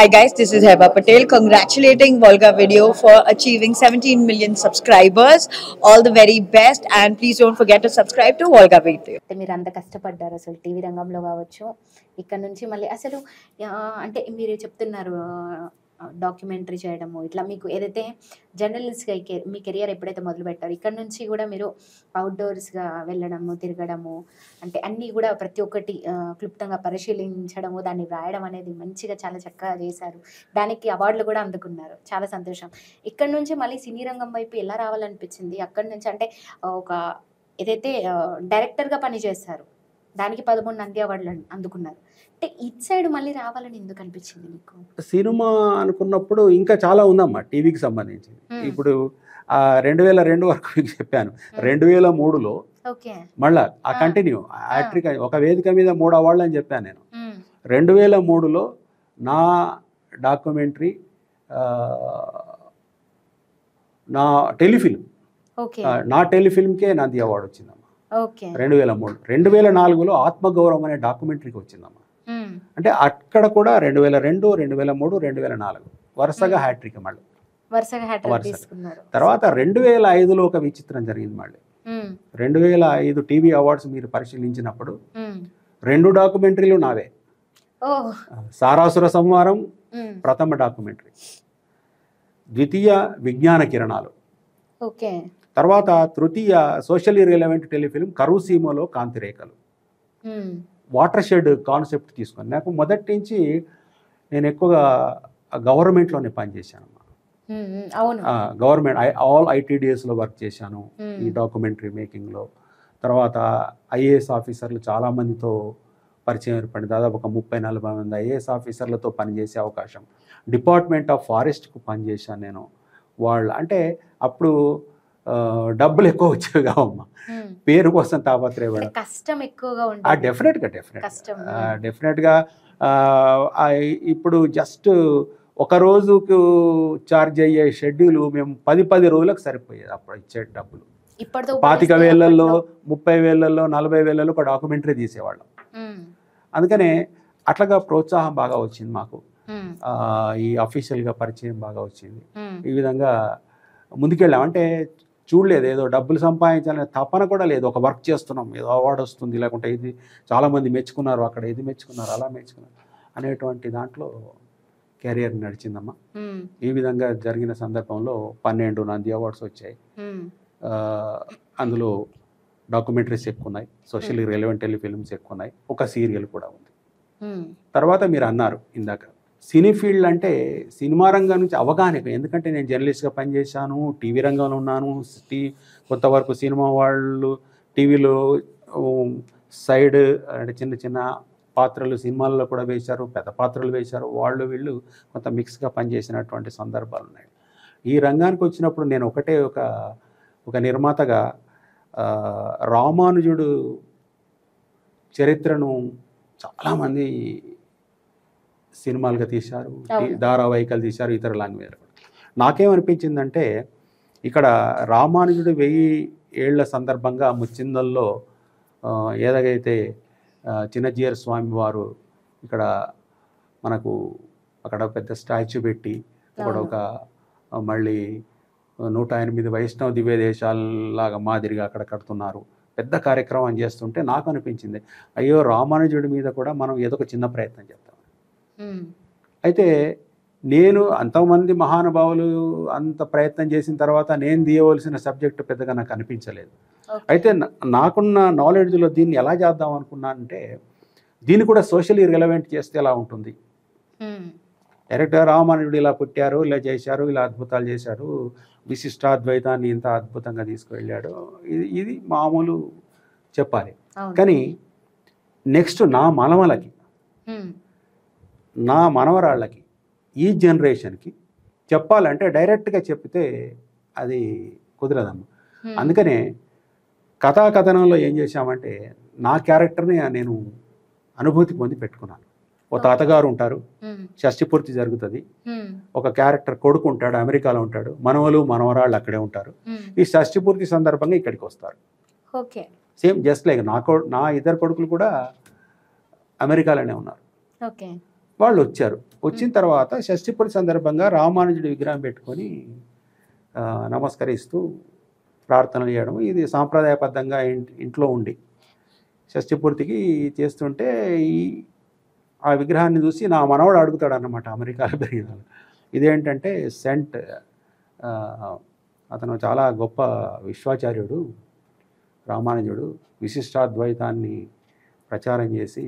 Hi guys, this is Heba Patel congratulating Volga Video for achieving 17 million subscribers. All the very best and please don't forget to subscribe to Volga Video. మీరు అంత కష్టపడ్డారు అసలు TV రంగంలో కావచ్చు ఇక్కడ నుంచి మళ్ళీ అసలు అంటే మీరు చెప్తున్నారు డాక్యుమెంటరీ చేయడము ఇట్లా మీకు ఏదైతే జర్నలిస్ట్గా మీ కెరియర్ ఎప్పుడైతే మొదలు పెట్టారో ఇక్కడ నుంచి కూడా మీరు అవుట్డోర్స్గా వెళ్ళడము తిరగడము అంటే అన్నీ కూడా ప్రతి ఒక్కటి క్లుప్తంగా పరిశీలించడము దాన్ని రాయడం అనేది మంచిగా చాలా చక్కగా చేశారు. దానికి అవార్డులు కూడా అందుకున్నారు. చాలా సంతోషం. ఇక్కడ నుంచి మళ్ళీ సినీ రంగం వైపు ఎలా రావాలనిపించింది? అక్కడి నుంచి అంటే ఒక ఏదైతే డైరెక్టర్గా పనిచేస్తారు దానికి 13 నంది అవార్డులు అందుకున్నారు. అంటే ఇటు సైడ్ మళ్ళీ రావాలని ఎందుకు అనిపించింది మీకు? సినిమా అనుకున్నప్పుడు ఇంకా చాలా ఉందమ్మా టీవీకి సంబంధించి. ఇప్పుడు 2002 వరకు మీకు చెప్పాను. 2003లో మళ్ళా ఆ కంటిన్యూ యాక్ట్రిక్ ఒక వేదిక మీద 3 అవార్డులు అని చెప్పాను నేను. 2003లో నా డాక్యుమెంటరీ నా టెలిఫిల్మ్ నా టెలిఫిల్మ్కే నంది అవార్డు వచ్చిందమ్మా 2003. 2004లో ఆత్మగౌరవం అనే డాక్యుమెంటరీకి వచ్చిందమ్మా. అంటే అక్కడ కూడా 2002, 2003, 2004 వరుసగా హ్యాట్రిక్ మళ్ళీ తర్వాత 2005లో ఒక విచిత్రం జరిగింది. మళ్ళీ 2005 టీవీ అవార్డ్స్ మీరు పరిశీలించినప్పుడు 2 డాక్యుమెంటరీలు నావే. సారాసుర సంహారం ప్రథమ డాక్యుమెంటరీ, ద్వితీయ విజ్ఞాన కిరణాలు, తర్వాత తృతీయ సోషల్లీ రిలవెంట్ టెలిఫిల్మ్ కరుసీమలో కాంతిరేఖలు. వాటర్ షెడ్ కాన్సెప్ట్ తీసుకొని నాకు మొదటి నుంచి నేను ఎక్కువగా గవర్నమెంట్లోనే పనిచేశాను. గవర్నమెంట్ ఆల్ ఐటీడీఎస్లో వర్క్ చేశాను ఈ డాక్యుమెంటరీ మేకింగ్లో. తర్వాత ఐఏఎస్ ఆఫీసర్లు చాలామందితో పరిచయం ఏర్పడింది. దాదాపు ఒక 30-40 మంది ఐఏఎస్ ఆఫీసర్లతో పనిచేసే అవకాశం. డిపార్ట్మెంట్ ఆఫ్ ఫారెస్ట్కు పనిచేశాను నేను. వాళ్ళు అంటే అప్పుడు డబ్బులు ఎక్కువ వచ్చేవి కావమ్మా, పేరు కోసం తాపత్రయపడ కష్టం ఎక్కువగా ఉంటుంది. డెఫినెట్గా ఇప్పుడు జస్ట్ ఒక రోజుకు ఛార్జ్ అయ్యే షెడ్యూల్ మేము 10 రోజులకు సరిపోయేది అప్పుడు ఇచ్చే డబ్బులు. 25,000లో 30,000లో 40,000లో ఒక డాక్యుమెంటరీ తీసేవాళ్ళం. అందుకనే అట్లాగా ప్రోత్సాహం బాగా వచ్చింది మాకు. ఈ అఫీషియల్గా పరిచయం బాగా వచ్చింది. ఈ విధంగా ముందుకెళ్ళాం. అంటే చూడలేదు ఏదో డబ్బులు సంపాదించాలనే తపన కూడా లేదు. ఒక వర్క్ చేస్తున్నాం, ఏదో అవార్డు వస్తుంది, లేకుంటే ఇది చాలామంది మెచ్చుకున్నారు, అక్కడ ఇది మెచ్చుకున్నారు, అలా మెచ్చుకున్నారు అనేటువంటి దాంట్లో కెరియర్ నడిచిందమ్మా. ఈ విధంగా జరిగిన సందర్భంలో 12 నంది అవార్డ్స్ వచ్చాయి. అందులో డాక్యుమెంటరీస్ ఎక్కువ ఉన్నాయి, సోషల్లీ రిలవెంట్ టెలిఫిల్మ్స్ ఎక్కువ ఉన్నాయి, ఒక సీరియల్ కూడా ఉంది. తర్వాత మీరు అన్నారు ఇందాక సినీ ఫీల్డ్ అంటే సినిమా రంగం నుంచి అవగాహన. ఎందుకంటే నేను జర్నలిస్ట్గా పనిచేశాను, టీవీ రంగంలో ఉన్నాను. కొంతవరకు సినిమా వాళ్ళు టీవీలో సైడ్ అంటే చిన్న చిన్న పాత్రలు సినిమాల్లో కూడా వేశారు, పెద్ద పాత్రలు వేశారు. వాళ్ళు వీళ్ళు కొంత మిక్స్గా పనిచేసినటువంటి సందర్భాలు ఉన్నాయి. ఈ రంగానికి వచ్చినప్పుడు నేను ఒక నిర్మాతగా రామానుజుడు చరిత్రను చాలామంది సినిమాలుగా తీశారు, ధారావాహికలు తీశారు, ఇతర లాంగ్వేజ్. నాకేమనిపించిందంటే ఇక్కడ రామానుజుడు 1000 ఏళ్ల సందర్భంగా ముచ్చిందల్లో ఏదైతే చిన్నజీయర్ స్వామి వారు ఇక్కడ మనకు అక్కడ పెద్ద స్టాచ్యూ పెట్టి అక్కడ ఒక మళ్ళీ 108 వైష్ణవ దివ్య దేశాలలాగా మాదిరిగా అక్కడ కడుతున్నారు, పెద్ద కార్యక్రమం చేస్తుంటే నాకు అనిపించింది అయ్యో రామానుజుడి మీద కూడా మనం ఏదో ఒక చిన్న ప్రయత్నం చేద్దాం. అయితే నేను అంతమంది మహానుభావులు అంత ప్రయత్నం చేసిన తర్వాత నేను తీయవలసిన సబ్జెక్టు పెద్దగా నాకు అనిపించలేదు. అయితే నాకున్న నాలెడ్జ్లో దీన్ని ఎలా చేద్దాం అనుకున్నానంటే దీన్ని కూడా సోషల్లీ రిలవెంట్ చేస్తే ఎలా ఉంటుంది. డైరెక్ట్గా రామానుజుడు ఇలా పుట్టారు, ఇలా చేశారు, ఇలా అద్భుతాలు చేశాడు, విశిష్టాద్వైతాన్ని ఇంత అద్భుతంగా తీసుకువెళ్ళాడు, ఇది మామూలు చెప్పాలి. కానీ నెక్స్ట్ నా మనవలకి, నా మనవరాళ్ళకి, ఈ జనరేషన్కి చెప్పాలంటే డైరెక్ట్గా చెప్తే అది కుదరదమ్మా. అందుకనే కథాకథనంలో ఏం చేశామంటే నా క్యారెక్టర్ని నేను అనుభూతి పొంది పెట్టుకున్నాను. ఓ తాతగారు ఉంటారు, షష్ఠి పూర్తి జరుగుతుంది, ఒక క్యారెక్టర్ కొడుకు ఉంటాడు, అమెరికాలో ఉంటాడు, మనవలు మనవరాళ్ళు అక్కడే ఉంటారు. ఈ షష్ఠి పూర్తి సందర్భంగా ఇక్కడికి వస్తారు. సేమ్ జస్ట్ లైక్ నా 2 కొడుకులు కూడా అమెరికాలోనే ఉన్నారు. వాళ్ళు వచ్చారు. వచ్చిన తర్వాత షష్ఠిపూర్తి సందర్భంగా రామానుజుడి విగ్రహం పెట్టుకొని నమస్కరిస్తూ ప్రార్థనలు చేయడం, ఇది సాంప్రదాయబద్ధంగా ఇంట్లో ఉండి షష్ఠిపూర్తికి చేస్తుంటే ఆ విగ్రహాన్ని చూసి నా మనవడు అడుగుతాడు అన్నమాట, అమెరికాలో పెరిగిన ఇదేంటంటే సెంట్, అతను చాలా గొప్ప విశ్వాచార్యుడు రామానుజుడు, విశిష్టాద్వైతాన్ని ప్రచారం చేసి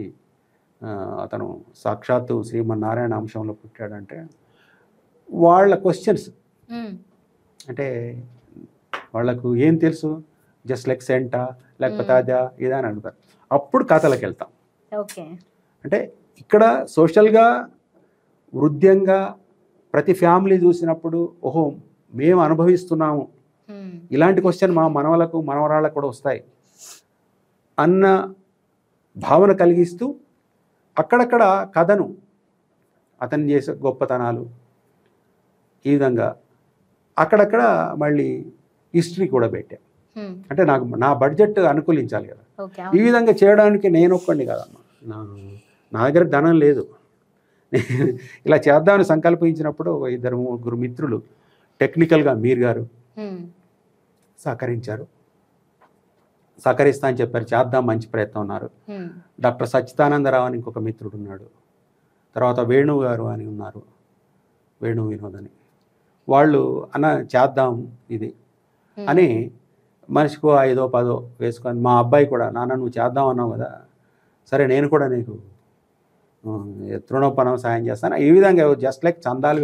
అతను సాక్షాత్తు శ్రీమన్నారాయణ అంశంలో పుట్టాడంటే వాళ్ళ క్వశ్చన్స్, అంటే వాళ్ళకు ఏం తెలుసు, జస్ట్ లైక్ సెంటా లేకపోతే అదా ఇదా అని అడుగుతారు. అప్పుడు కథలకు వెళ్తాం. ఓకే, అంటే ఇక్కడ సోషల్గా వృద్ధ్యంగా ప్రతి ఫ్యామిలీ చూసినప్పుడు ఓహో మేము అనుభవిస్తున్నాము, ఇలాంటి క్వశ్చన్ మా మనవలకు మనవరాళ్ళకు కూడా వస్తాయి అన్న భావన కలిగిస్తూ అక్కడక్కడ కథను అతను చేసే గొప్పతనాలు ఈ విధంగా అక్కడక్కడ మళ్ళీ హిస్టరీ కూడా పెట్టాం. అంటే నాకు నా బడ్జెట్ అనుకూలించాలి కదా, ఈ విధంగా చేయడానికి నేను ఒక్కడిని కాదమ్మా, నా దగ్గర ధనం లేదు. ఇలా చేద్దామని సంకల్పించినప్పుడు 2-3 మిత్రులు టెక్నికల్గా మీర్ గారు సహకరిస్తా అని చెప్పారు, చేద్దాం మంచి ప్రయత్నం ఉన్నారు. డాక్టర్ సచ్చిదానందరావు అని ఇంకొక మిత్రుడు ఉన్నాడు, తర్వాత వేణు గారు అని ఉన్నారు, వేణు వినోద్ అని, వాళ్ళు అన్న చేద్దాం ఇది అని మనిషికో 5-10 వేసుకొని, మా అబ్బాయి కూడా నాన్న నువ్వు చేద్దాం అన్నావు కదా, సరే నేను కూడా నీకు తృణోపనం సాయం చేస్తాను, ఈ విధంగా జస్ట్ లైక్ చందాలు